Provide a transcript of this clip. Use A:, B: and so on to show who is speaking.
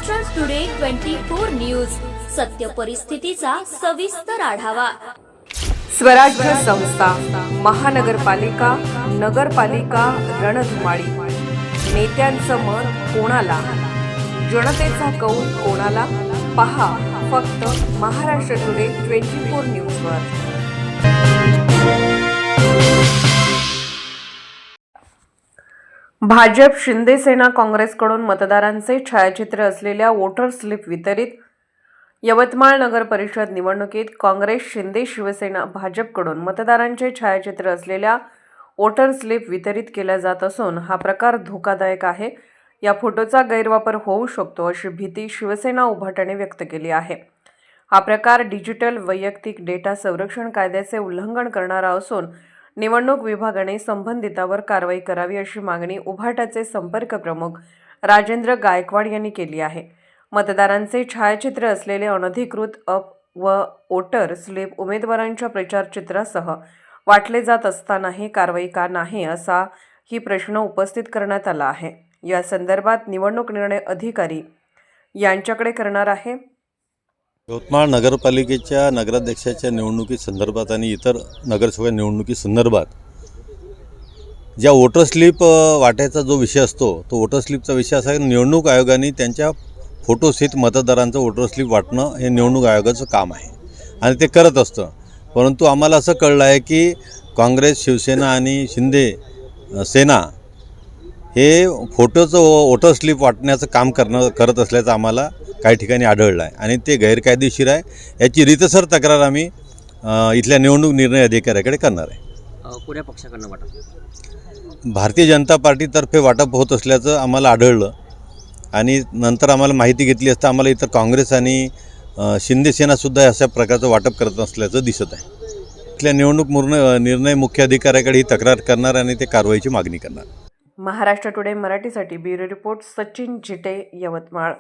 A: Maharashtra today 24 news, सत्य परिस्थितीचा सविस्तर आढावा।
B: स्वराज्य संस्था, महानगरपालिका, नगरपालिका रणधुमाळी। नेत्यांचं मत कोणाला, जनतेचा कौल कोणाला? पहा फक्त महाराष्ट्र टुडे 24 न्यूजवर। भाजप, शिंदे सेना, काँग्रेसकडून मतदारांचे छायाचित्र असलेल्या वोटर स्लिप वितरित। यवतमाळ नगर परिषद निवडणुकीत काँग्रेस, शिंदे, शिवसेना, भाजपकडून मतदारांचे छायाचित्र असलेल्या वोटर स्लिप वितरित केल्या जात असून हा प्रकार धोकादायक आहे। या फोटोचा गैरवापर होऊ शकतो अशी भीती शिवसेना उभाटाने व्यक्त केली आहे। हा प्रकार डिजिटल वैयक्तिक डेटा संरक्षण कायद्याचे उल्लंघन करणारा असून निवडणूक विभागाने संबंधितावर कारवाई करावी अशी मागणी उभाटाचे संपर्क प्रमुख राजेंद्र गायकवाड यांनी केली आहे। मतदारांचे छायाचित्र असलेले अनधिकृत अप व वोटर स्लिप उमेदवारांच्या प्रचारचित्रासह वाटले जात असतानाही कारवाई का नाही असा ही प्रश्न उपस्थित करण्यात आला आहे। या संदर्भात निवडणूक निर्णय अधिकारी यांच्याकडे करणार आहे।
C: यवतमाळ नगरपालिकेच्या नगराध्यक्षाच्या निवडणुकीसंदर्भात आणि इतर नगरसेवक निवडणुकीसंदर्भात ज्या वोटर स्लिप वाटायचा जो विषय असतो तो वोटर स्लिपचा विषय असा आहे, निवडणूक आयोगाने त्यांच्या फोटोसहित मतदारांचं वोटर स्लिप वाटणं हे निवडणूक आयोगाचं काम आहे आणि ते करत असतं। परंतु आम्हाला असं कळलं आहे की काँग्रेस, शिवसेना आणि शिंदे सेना हे फोटोचं वोटर स्लिप वाटण्याचं काम करत असल्याचं आम्हाला काही ठिकाणी आढळलं आहे आणि ते गैरकायदेशीर आहे। याची रीतसर तक्रार आम्ही इथल्या निवडणूक निर्णय अधिकाऱ्याकडे करणार आहे।
D: कोण्या पक्षाकडनं वाटप?
C: भारतीय जनता पार्टीतर्फे वाटप होत असल्याचं आम्हाला आढळलं आणि नंतर आम्हाला माहिती घेतली असता आम्हाला इतर काँग्रेस आणि शिंदे सेनासुद्धा अशा प्रकारचं वाटप करत असल्याचं दिसत आहे। इथल्या निवडणूक निर्णय मुख्य अधिकाऱ्याकडे ही तक्रार करणार आणि ते कारवाईची मागणी करणार।
B: महाराष्ट्र टुडे मराठीसाठी ब्युरो रिपोर्ट सचिन जिटे, यवतमाळ।